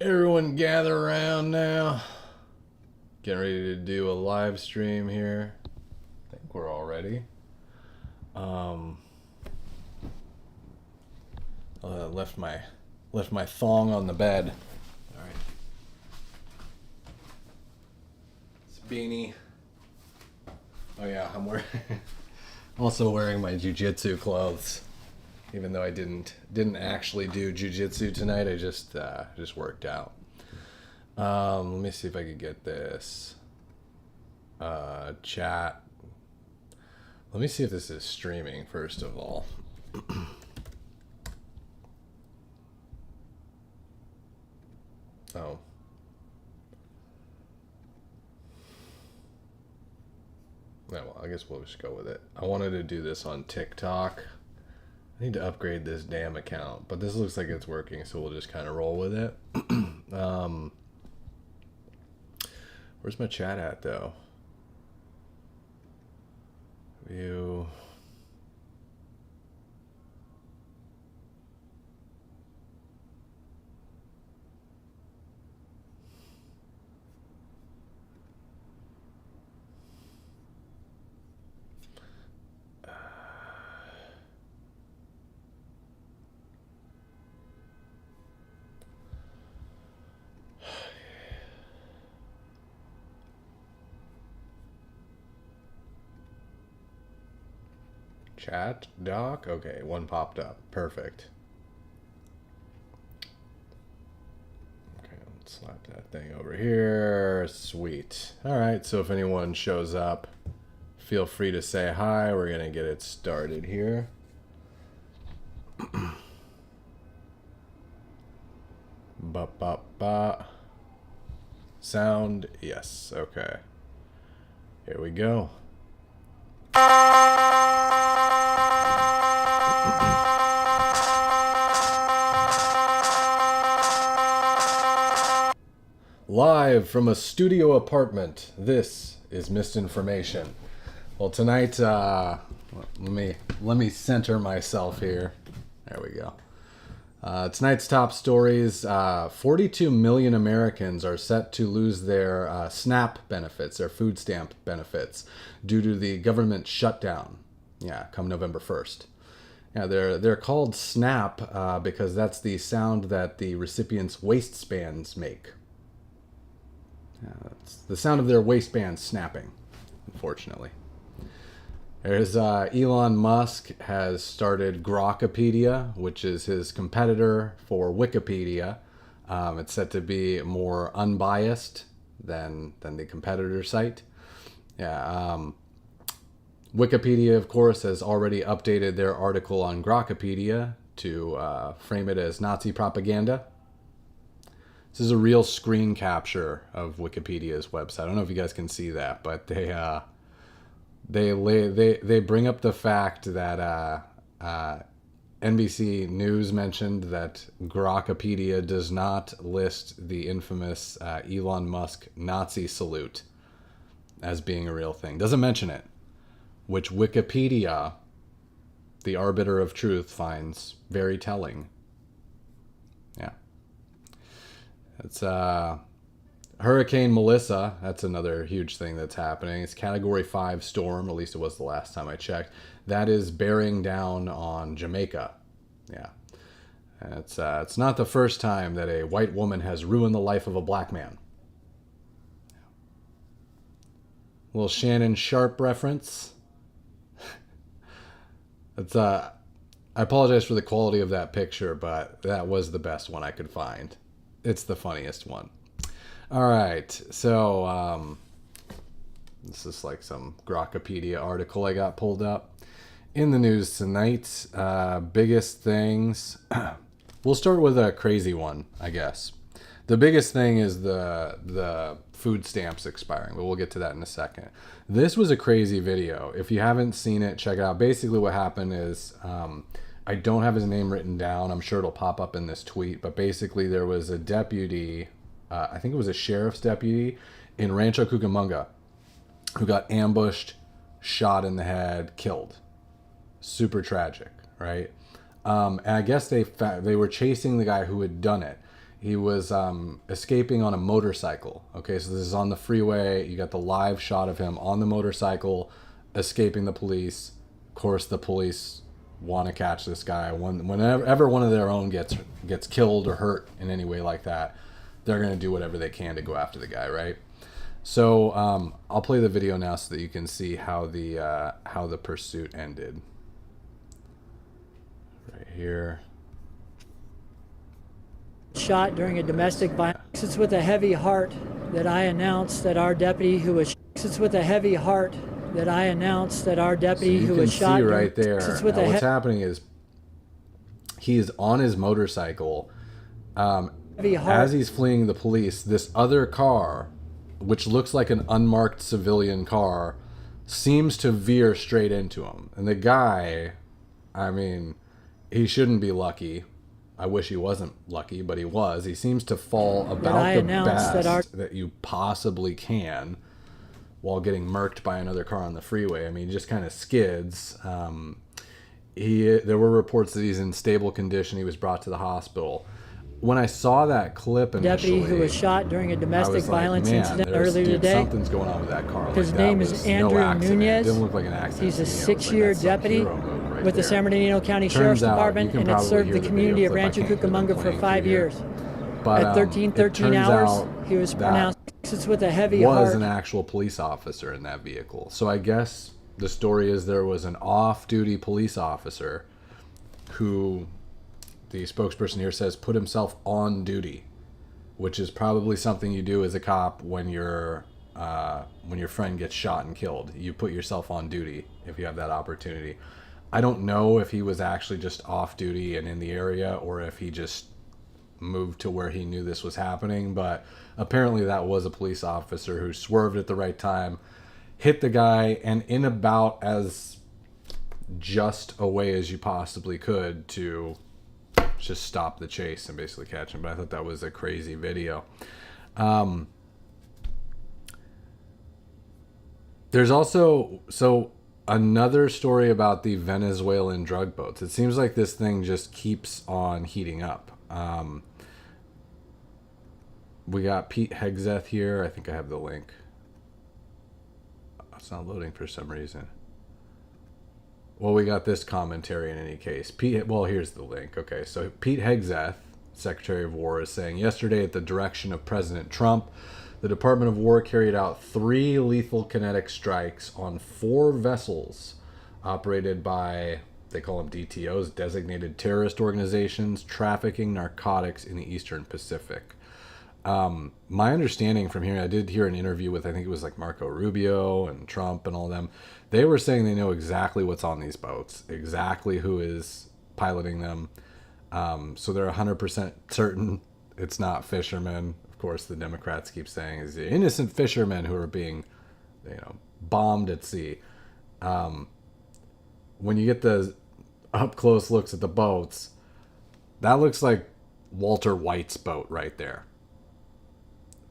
Everyone gather around now. Getting ready to do a live stream here. I think we're all ready. Left my thong on the bed. All right. It's beanie. Oh yeah, I'm also wearing my jujitsu clothes. Even though I didn't actually do jujitsu tonight, I just worked out. Let me see if I could get this chat. Let me see if this is streaming first of all. Oh. Yeah, well, I guess we'll just go with it. I wanted to do this on TikTok. I need to upgrade this damn account, but this looks like it's working, so we'll just kind of roll with it. Where's my chat at, though? View. Chat doc? Okay, one popped up. Perfect. Okay, let's slap that thing over here. Sweet. Alright, so if anyone shows up, feel free to say hi. We're going to get it started here. Ba. Sound? Yes. Okay. Here we go. Live from a studio apartment, this is Misinformation. Well, tonight, let me center myself here. There we go. Tonight's top stories: 42 million Americans are set to lose their SNAP benefits, their food stamp benefits, due to the government shutdown. Yeah, come November 1st. Yeah, they're called SNAP because that's the sound that the recipients' waistbands make. That's the sound of their waistbands snapping, unfortunately. There's Elon Musk has started Grokpedia, which is his competitor for Wikipedia. It's set to be more unbiased than the competitor site. Yeah. Wikipedia, of course, has already updated their article on Grokpedia to frame it as Nazi propaganda. This is a real screen capture of Wikipedia's website. I don't know if you guys can see that, but they bring up the fact that NBC News mentioned that Grokpedia does not list the infamous Elon Musk Nazi salute as being a real thing. Doesn't mention it, which Wikipedia, the arbiter of truth, finds very telling. Yeah. It's Hurricane Melissa. That's another huge thing that's happening. It's Category 5 storm, at least it was the last time I checked. That is bearing down on Jamaica. Yeah. And it's not the first time that a white woman has ruined the life of a black man. A little Shannon Sharp reference. It's I apologize for the quality of that picture, but that was the best one I could find. It's the funniest one. All right, so this is like some Grokpedia article I got pulled up. In the news tonight, biggest things. We'll start with a crazy one, I guess. The biggest thing is the food stamps expiring, but we'll get to that in a second. This was a crazy video. If you haven't seen it, check it out. Basically what happened is, I don't have his name written down. I'm sure it'll pop up in this tweet, but basically there was a deputy, I think it was a sheriff's deputy in Rancho Cucamonga who got ambushed, shot in the head, killed. Super tragic, right? And I guess they were chasing the guy who had done it. He was escaping on a motorcycle. Okay, so this is on the freeway. You got the live shot of him on the motorcycle, escaping the police. Of course, the police want to catch this guy. Whenever one of their own gets killed or hurt in any way like that, they're going to do whatever they can to go after the guy, right? So I'll play the video now so that you can see how the pursuit ended. Right here. Shot during a domestic violence. It's with a heavy heart that I announce that our deputy who was. It's with a heavy heart that I announce that our deputy who was shot. You can see right there. Now, what's happening is he is on his motorcycle. As he's fleeing the police, this other car, which looks like an unmarked civilian car, seems to veer straight into him. And the guy, I mean, he shouldn't be lucky. I wish he wasn't lucky, but he was. He seems to fall about the best that you possibly can while getting murked by another car on the freeway. I mean, he just kind of skids. There were reports that he's in stable condition. He was brought to the hospital. When I saw that clip initially, deputy who was shot during a domestic violence incident earlier today. Something's going on with that car. His name is Andrew Nunez. It didn't look like an accident. He's a 6-year deputy with the San Bernardino County Sheriff's Department, and had served the community of Rancho Cucamonga for 5 years. But, at 13 hours, he was pronounced with a heavy heart. Was an actual police officer in that vehicle. So I guess the story is there was an off-duty police officer who, the spokesperson here says, put himself on duty, which is probably something you do as a cop when your friend gets shot and killed. You put yourself on duty if you have that opportunity. I don't know if he was actually just off duty and in the area, or if he just moved to where he knew this was happening, but apparently that was a police officer who swerved at the right time, hit the guy, and in about as just a way as you possibly could to just stop the chase and basically catch him. But I thought that was a crazy video. There's also another story about the Venezuelan drug boats. It seems like this thing just keeps on heating up. We got Pete Hegseth here. I think I have the link. It's not loading for some reason. Well, we got this commentary in any case. Well, here's the link. Okay, so Pete Hegseth, Secretary of War, is saying, yesterday at the direction of President Trump, the Department of War carried out 3 lethal kinetic strikes on 4 vessels operated by, they call them DTOs, designated terrorist organizations, trafficking narcotics in the Eastern Pacific. My understanding from here, I did hear an interview with, I think it was like Marco Rubio and Trump and all them. They were saying they know exactly what's on these boats, exactly who is piloting them. So they're 100% certain it's not fishermen. Of course, the Democrats keep saying it's the innocent fishermen who are being, bombed at sea. When you get the up close looks at the boats, that looks like Walter White's boat right there.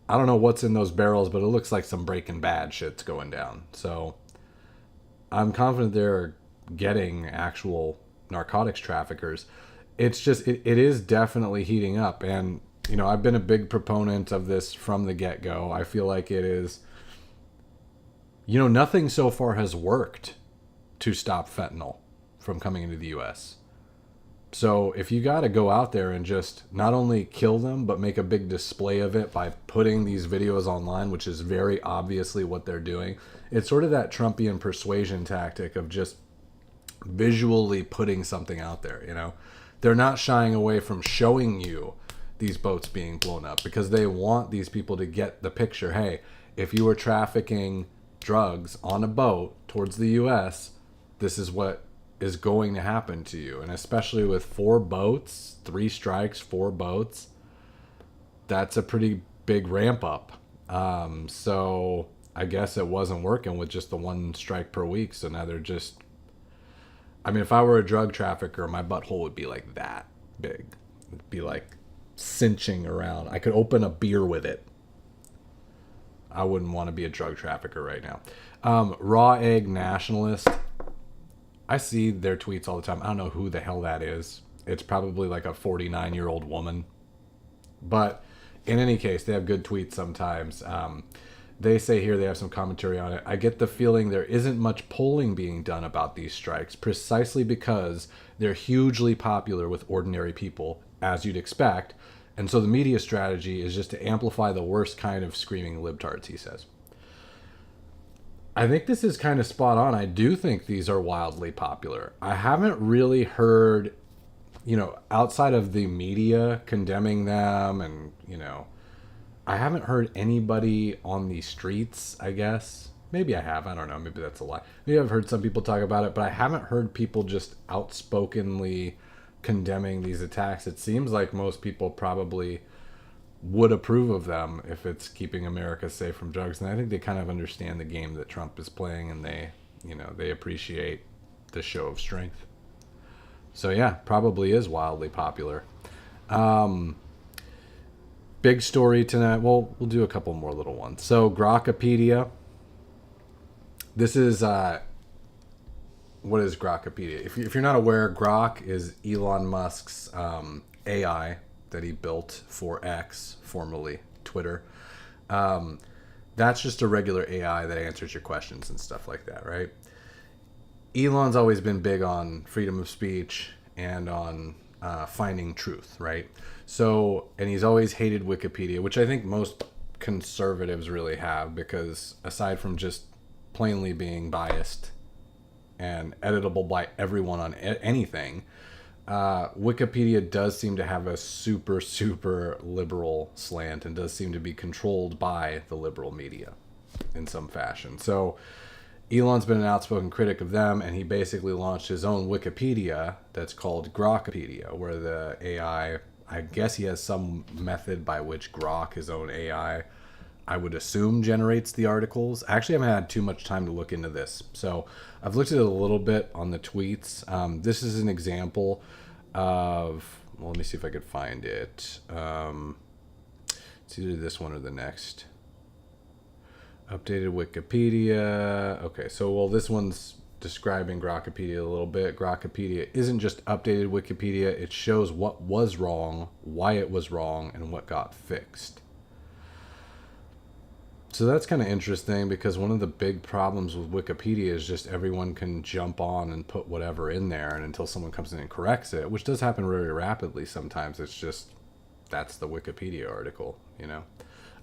I don't know what's in those barrels, but it looks like some Breaking Bad shit's going down. So I'm confident they're getting actual narcotics traffickers. It's just, it is definitely heating up. And, I've been a big proponent of this from the get-go. I feel like it is, nothing so far has worked to stop fentanyl from coming into the U.S. So if you got to go out there and just not only kill them, but make a big display of it by putting these videos online, which is very obviously what they're doing. It's sort of that Trumpian persuasion tactic of just visually putting something out there, They're not shying away from showing you these boats being blown up because they want these people to get the picture. Hey, if you were trafficking drugs on a boat towards the U.S., this is what is going to happen to you. And especially with 4 boats, 3 strikes, 4 boats, that's a pretty big ramp up. So I guess it wasn't working with just the 1 strike per week. So now they're just, if I were a drug trafficker, my butthole would be like that big. It'd be like cinching around. I could open a beer with it. I wouldn't want to be a drug trafficker right now. Raw Egg Nationalist. I see their tweets all the time. I don't know who the hell that is. It's probably like a 49-year-old woman. But in any case, they have good tweets sometimes. They say here they have some commentary on it. I get the feeling there isn't much polling being done about these strikes, precisely because they're hugely popular with ordinary people, as you'd expect. And so the media strategy is just to amplify the worst kind of screaming libtards, he says. I think this is kind of spot on. I do think these are wildly popular. I haven't really heard, outside of the media condemning them and, I haven't heard anybody on the streets, I guess. Maybe I have. I don't know. Maybe that's a lie. Maybe I've heard some people talk about it, but I haven't heard people just outspokenly condemning these attacks. It seems like most people probably would approve of them if it's keeping America safe from drugs. And I think they kind of understand the game that Trump is playing, and they appreciate the show of strength. So yeah, probably is wildly popular. Big story tonight. Well, we'll do a couple more little ones. So Grokpedia. This is what is Grokpedia? If you're not aware, Grok is Elon Musk's AI that he built for X, formerly Twitter. That's just a regular AI that answers your questions and stuff like that, right? Elon's always been big on freedom of speech and on finding truth, right? So, and he's always hated Wikipedia, which I think most conservatives really have, because aside from just plainly being biased and editable by everyone on anything, Wikipedia does seem to have a super, super liberal slant and does seem to be controlled by the liberal media in some fashion. So Elon's been an outspoken critic of them, and he basically launched his own Wikipedia that's called Grokpedia, where the AI, I guess he has some method by which Grok, his own AI, I would assume generates the articles. I actually haven't had too much time to look into this. So I've looked at it a little bit on the tweets. This is an example of, well, let me see if I could find it. It's either this one or the next. Updated Wikipedia. Okay, so, well, this one's describing Grokpedia a little bit. Grokpedia isn't just updated Wikipedia. It shows what was wrong, why it was wrong, and what got fixed. So that's kind of interesting, because one of the big problems with Wikipedia is just everyone can jump on and put whatever in there, and until someone comes in and corrects it, which does happen very rapidly sometimes, it's just, that's the Wikipedia article,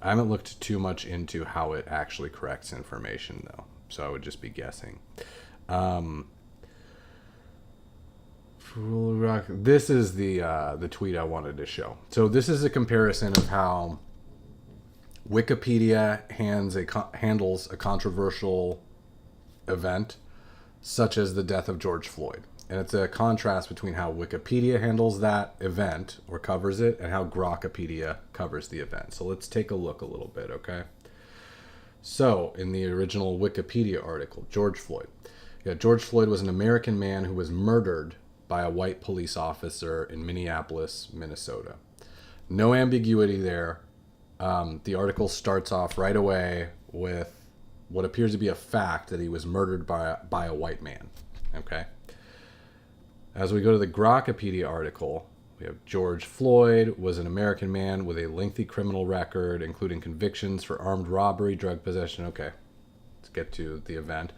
I haven't looked too much into how it actually corrects information, though, so I would just be guessing. This is the tweet I wanted to show. So this is a comparison of how Wikipedia handles a controversial event, such as the death of George Floyd. And it's a contrast between how Wikipedia handles that event, or covers it, and how Grokpedia covers the event. So let's take a look a little bit, okay? So, in the original Wikipedia article, George Floyd. Yeah, George Floyd was an American man who was murdered by a white police officer in Minneapolis, Minnesota. No ambiguity there. The article starts off right away with what appears to be a fact that he was murdered by a white man, okay? As we go to the Grokpedia article, we have George Floyd was an American man with a lengthy criminal record, including convictions for armed robbery, drug possession. Okay, let's get to the event.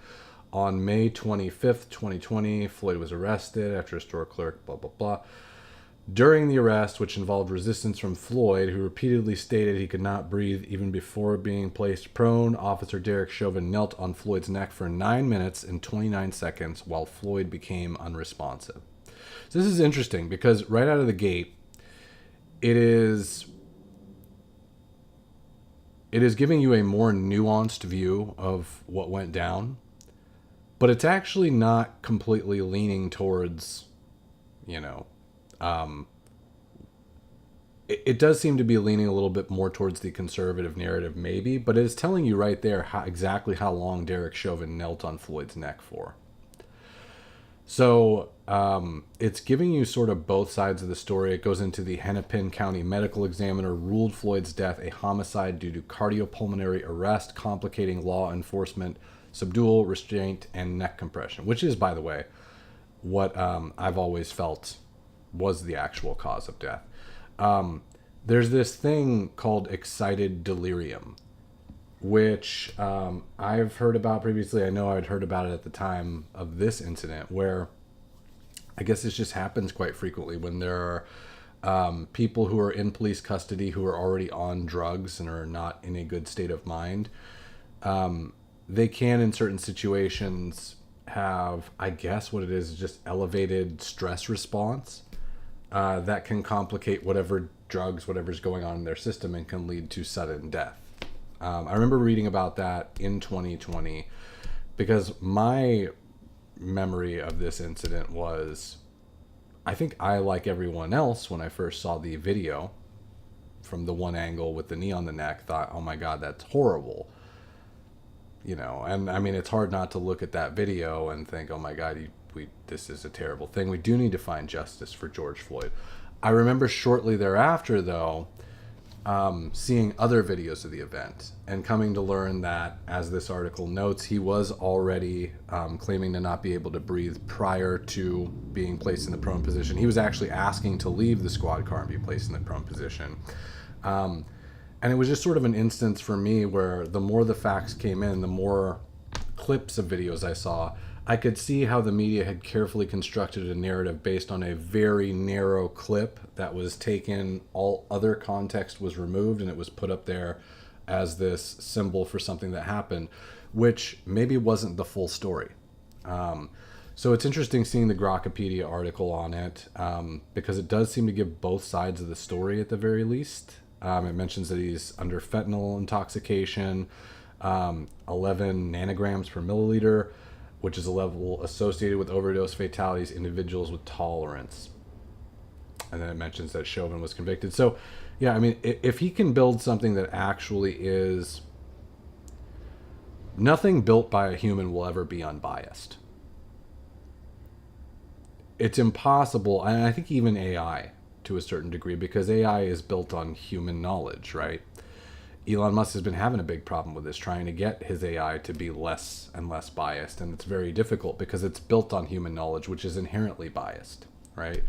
On May 25th, 2020, Floyd was arrested after a store clerk, blah, blah, blah. During the arrest, which involved resistance from Floyd, who repeatedly stated he could not breathe even before being placed prone, Officer Derek Chauvin knelt on Floyd's neck for 9 minutes and 29 seconds while Floyd became unresponsive. So this is interesting, because right out of the gate, it is giving you a more nuanced view of what went down, but it's actually not completely leaning towards, it does seem to be leaning a little bit more towards the conservative narrative, maybe, but it is telling you right there exactly how long Derek Chauvin knelt on Floyd's neck for. So it's giving you sort of both sides of the story. It goes into the Hennepin County medical examiner ruled Floyd's death a homicide due to cardiopulmonary arrest, complicating law enforcement, subdual, restraint, and neck compression, which is, by the way, what I've always felt was the actual cause of death. there's this thing called excited delirium, which I've heard about previously. I know I'd heard about it at the time of this incident, where I guess this just happens quite frequently when there are people who are in police custody who are already on drugs and are not in a good state of mind. They can, in certain situations, have, I guess what it is just elevated stress response that can complicate whatever drugs, whatever's going on in their system, and can lead to sudden death. I remember reading about that in 2020 because my memory of this incident was, I think I, like everyone else, when I first saw the video from the one angle with the knee on the neck, thought, oh my God, that's horrible. You know, and I mean, it's hard not to look at that video and think, oh my God, this is a terrible thing. We do need to find justice for George Floyd. I remember shortly thereafter, though, seeing other videos of the event and coming to learn that, as this article notes, he was already claiming to not be able to breathe prior to being placed in the prone position. He was actually asking to leave the squad car and be placed in the prone position. And it was just sort of an instance for me where the more the facts came in, the more clips of videos I saw, I could see how the media had carefully constructed a narrative based on a very narrow clip that was taken, all other context was removed, and it was put up there as this symbol for something that happened, which maybe wasn't the full story. So it's interesting seeing the Grokpedia article on it, because it does seem to give both sides of the story at the very least. It mentions that he's under fentanyl intoxication, 11 nanograms per milliliter, which is a level associated with overdose fatalities, individuals with tolerance. And then it mentions that Chauvin was convicted. So, yeah, I mean, if he can build something that actually is... Nothing built by a human will ever be unbiased. It's impossible, and I think even AI, to a certain degree, because AI is built on human knowledge, right? Elon Musk has been having a big problem with this, trying to get his AI to be less and less biased. And it's very difficult because it's built on human knowledge, which is inherently biased, right?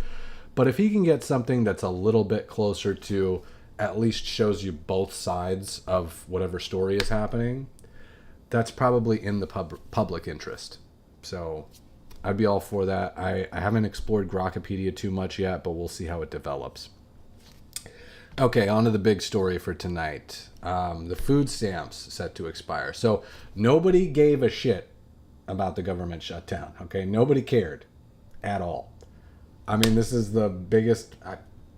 But if he can get something that's a little bit closer to, at least shows you both sides of whatever story is happening, that's probably in the public interest. So I'd be all for that. I haven't explored Grokpedia too much yet, but we'll see how it develops. Okay, on to the big story for tonight. The food stamps set to expire. So nobody gave a shit about the government shutdown. Okay, nobody cared at all. I mean, this is the biggest,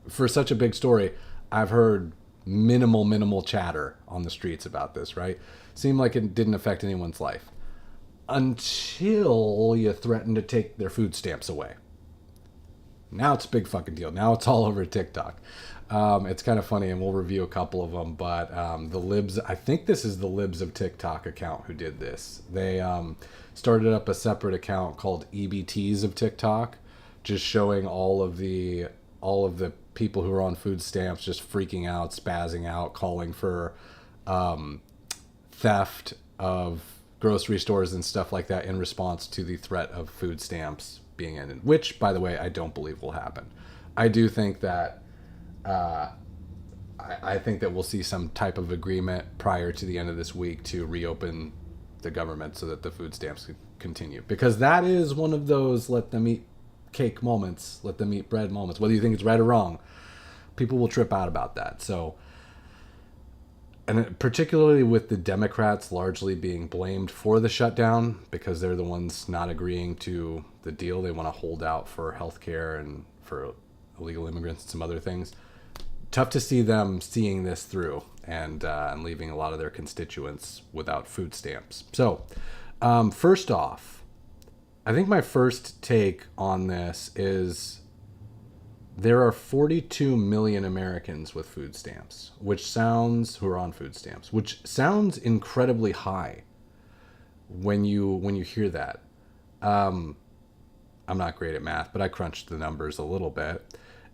for such a big story, I've heard minimal chatter on the streets about this, right? Seemed like it didn't affect anyone's life. Until you threaten to take their food stamps away. Now it's a big fucking deal. Now it's all over TikTok. It's kind of funny, and we'll review a couple of them, but the Libs, I think this is the Libs of TikTok account who did this. They started up a separate account called EBTs of TikTok, just showing all of the people who are on food stamps just freaking out, spazzing out, calling for theft of grocery stores and stuff like that in response to the threat of food stamps being ended, which, by the way, I don't believe will happen. I do think that I think that we'll see some type of agreement prior to the end of this week to reopen the government so that the food stamps can continue. Because that is one of those let them eat cake moments, let them eat bread moments. Whether you think it's right or wrong, people will trip out about that. So, and particularly with the Democrats largely being blamed for the shutdown because they're the ones not agreeing to the deal. They want to hold out for healthcare and for illegal immigrants and some other things. Tough to see them seeing this through and leaving a lot of their constituents without food stamps. So, first off, I think my first take on this is there are 42 million Americans with food stamps, who are on food stamps, which sounds incredibly high when you hear that. I'm not great at math, but I crunched the numbers a little bit.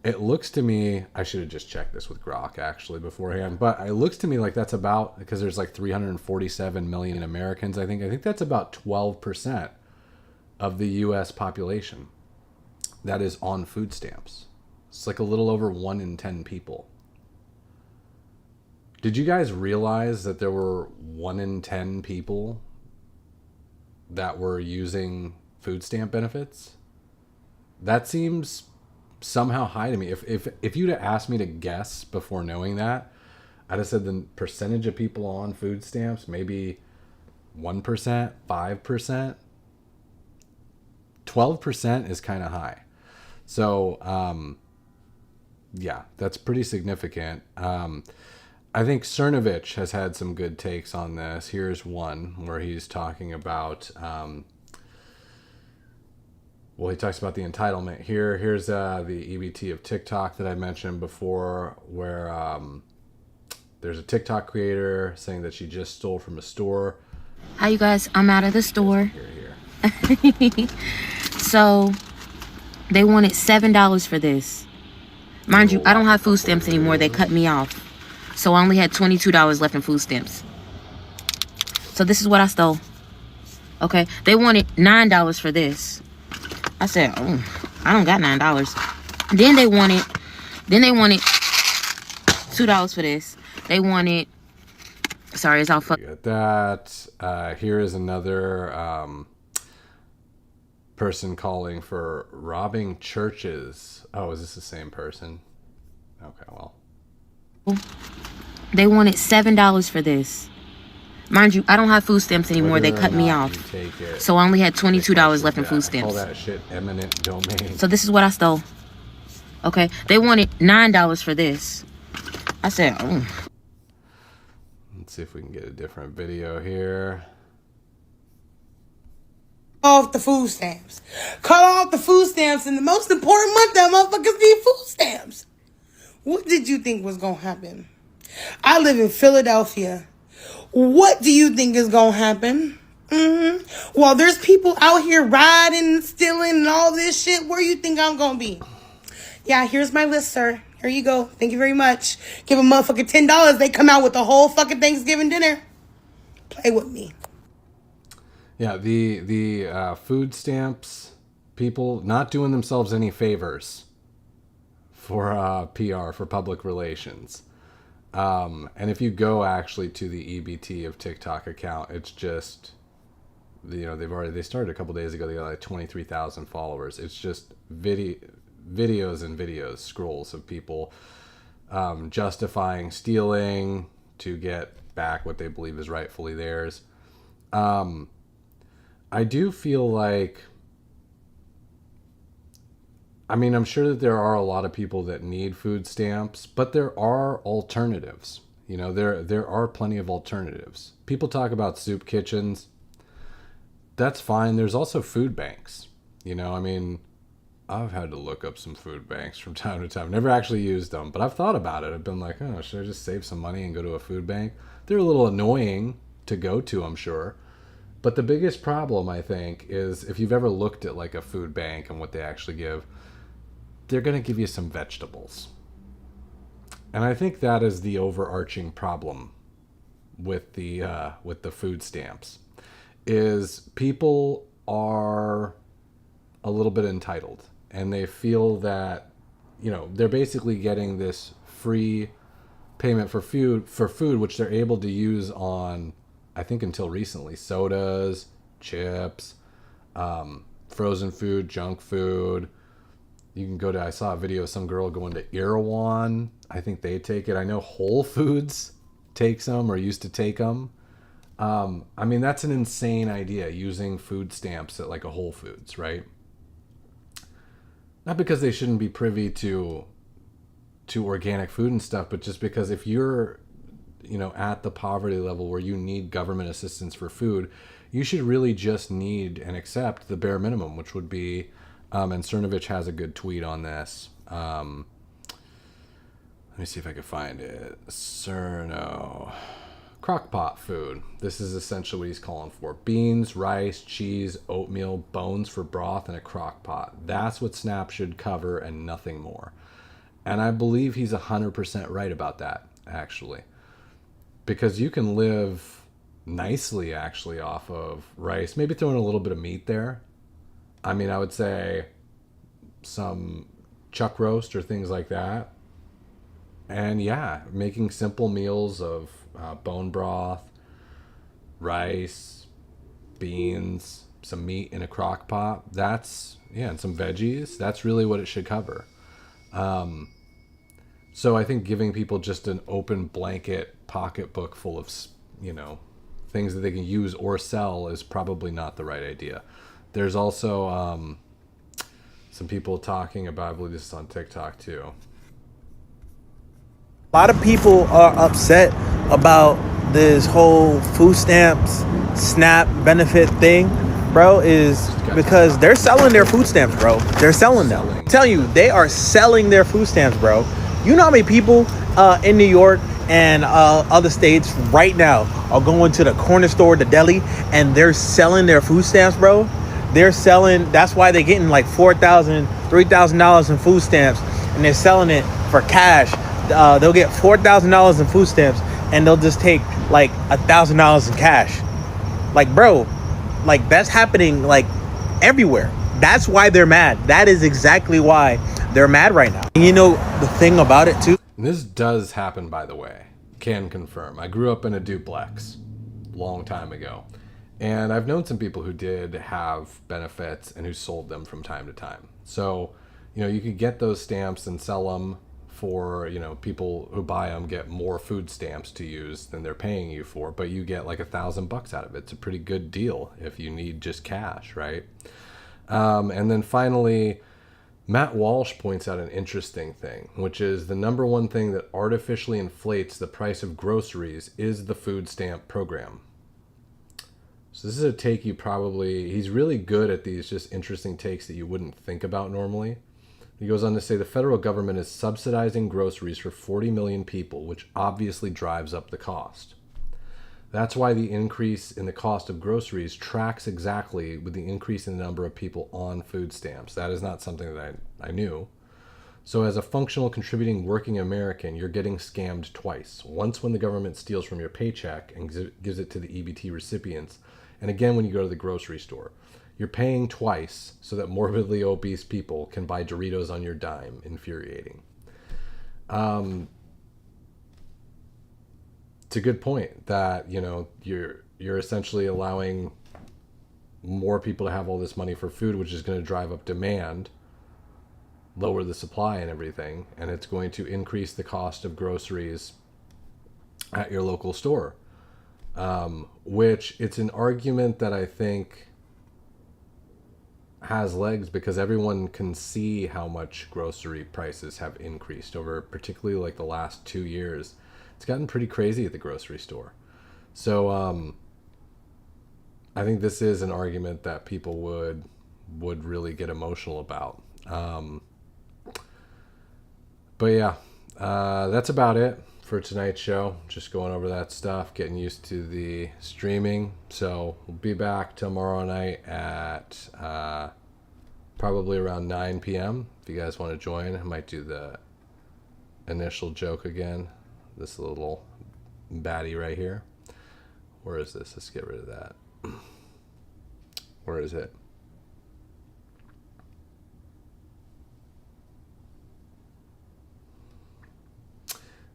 It looks to me, I should have just checked this with Grok actually beforehand, but it looks to me like that's about, because there's like 347 million Americans, I think that's about 12% of the U.S. population that is on food stamps. It's like a little over 1 in 10 people. Did you guys realize that there were 1 in 10 people that were using food stamp benefits? That seems somehow high to me. If you'd have asked me to guess before knowing that, I'd have said the percentage of people on food stamps, maybe 1%, 5%. 12% is kind of high. So, yeah, that's pretty significant. I think Cernovich has had some good takes on this. Here's one where he's talking about, well, he talks about the entitlement here. Here's the EBT of TikTok that I mentioned before, where there's a TikTok creator saying that she just stole from a store. Hi, you guys. I'm out of the store. Here. So they wanted $7 for this. Mind you, I don't have food stamps anymore. They cut me off. So I only had $22 left in food stamps. So this is what I stole. Okay. They wanted $9 for this. I said, oh, I don't got $9. Then they wanted $2 for this. They wanted, sorry, it's all fuck. Got that. Here is another person calling for robbing churches. Oh, is this the same person? Okay, well. They wanted $7 for this. Mind you, I don't have food stamps anymore. They cut me off. So I only had $22 left in food stamps. Call that shit eminent domain. So this is what I stole. Okay. They wanted $9 for this. I said, oh. Let's see if we can get a different video here. Off the food stamps. Cut off the food stamps in the most important month that motherfuckers need food stamps. What did you think was going to happen? I live in Philadelphia. What do you think is going to happen? Well, there's people out here riding, stealing, and all this shit. Where you think I'm going to be? Yeah, here's my list, sir. Here you go. Thank you very much. Give a motherfucker $10. They come out with the whole fucking Thanksgiving dinner. Play with me. Yeah, the food stamps people not doing themselves any favors for PR, for public relations. And if you go actually to the EBT of TikTok account, it's just, you know, they started a couple days ago. They got like 23,000 followers. It's just videos and videos, scrolls of people justifying stealing to get back what they believe is rightfully theirs. I do feel like, I mean, I'm sure that there are a lot of people that need food stamps, but there are alternatives. You know, there are plenty of alternatives. People talk about soup kitchens. That's fine. There's also food banks. You know, I mean, I've had to look up some food banks from time to time. Never actually used them, but I've thought about it. I've been like, oh, should I just save some money and go to a food bank? They're a little annoying to go to, I'm sure. But the biggest problem, I think, is if you've ever looked at like a food bank and what they actually give, they're going to give you some vegetables. And I think that is the overarching problem with the food stamps, is people are a little bit entitled, and they feel that, you know, they're basically getting this free payment for food, which they're able to use on, I think until recently, sodas, chips, frozen food, junk food. You can go to, I saw a video of some girl going to Erewhon. I think they take it. I know Whole Foods takes them or used to take them. I mean, that's an insane idea, using food stamps at like a Whole Foods, right? Not because they shouldn't be privy to organic food and stuff, but just because if you're, you know, at the poverty level where you need government assistance for food, you should really just need and accept the bare minimum, which would be, and Cernovich has a good tweet on this. Let me see if I can find it. Cerno. Crockpot food. This is essentially what he's calling for. Beans, rice, cheese, oatmeal, bones for broth, and a crock pot. That's what SNAP should cover and nothing more. And I believe he's 100% right about that, actually. Because you can live nicely, actually, off of rice. Maybe throwing a little bit of meat there. I mean, I would say some chuck roast or things like that. And yeah, making simple meals of bone broth, rice, beans, some meat in a crock pot. That's, yeah, and some veggies. That's really what it should cover. So I think giving people just an open blanket pocketbook full of, you know, things that they can use or sell is probably not the right idea. There's also some people talking about, I believe this is on TikTok too. A lot of people are upset about this whole food stamps, SNAP benefit thing, bro, is because they're selling their food stamps, bro. They're selling them. I'm telling you, they are selling their food stamps, bro. You know how many people in New York and other states right now are going to the corner store, the deli, and they're selling their food stamps, bro? They're selling, that's why they're getting like $4,000, $3,000 in food stamps, and they're selling it for cash. They'll get $4,000 in food stamps, and they'll just take like $1,000 in cash. Like, bro, like that's happening like everywhere. That's why they're mad. That is exactly why they're mad right now. And you know the thing about it too? And this does happen, by the way. Can confirm. I grew up in a duplex long time ago. And I've known some people who did have benefits and who sold them from time to time. So, you know, you could get those stamps and sell them for, you know, people who buy them get more food stamps to use than they're paying you for, but you get like $1,000 out of it. It's a pretty good deal if you need just cash, right? And then finally, Matt Walsh points out an interesting thing, which is the number one thing that artificially inflates the price of groceries is the food stamp program. So this is a take you probably, he's really good at these just interesting takes that you wouldn't think about normally. He goes on to say the federal government is subsidizing groceries for 40 million people, which obviously drives up the cost. That's why the increase in the cost of groceries tracks exactly with the increase in the number of people on food stamps. That is not something that I knew. So as a functional contributing working American, you're getting scammed twice. Once when the government steals from your paycheck and gives it to the EBT recipients, and again when you go to the grocery store. You're paying twice so that morbidly obese people can buy Doritos on your dime. Infuriating. It's a good point that, you know, you're essentially allowing more people to have all this money for food, which is going to drive up demand, lower the supply and everything, and it's going to increase the cost of groceries at your local store. Which it's an argument that I think has legs because everyone can see how much grocery prices have increased over particularly like the last 2 years. It's gotten pretty crazy at the grocery store. So I think this is an argument that people would really get emotional about. But yeah, that's about it for tonight's show. Just going over that stuff, getting used to the streaming. So we'll be back tomorrow night at probably around 9 p.m. If you guys want to join, I might do the initial joke again. This little baddie right here. Where is this? Let's get rid of that. Where is it?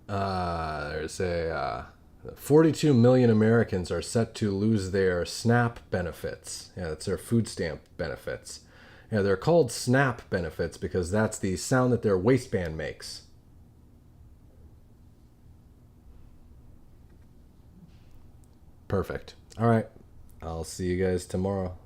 There's a 42 million Americans are set to lose their SNAP benefits. Yeah, that's their food stamp benefits. Yeah, they're called SNAP benefits because that's the sound that their waistband makes. Perfect. All right. I'll see you guys tomorrow.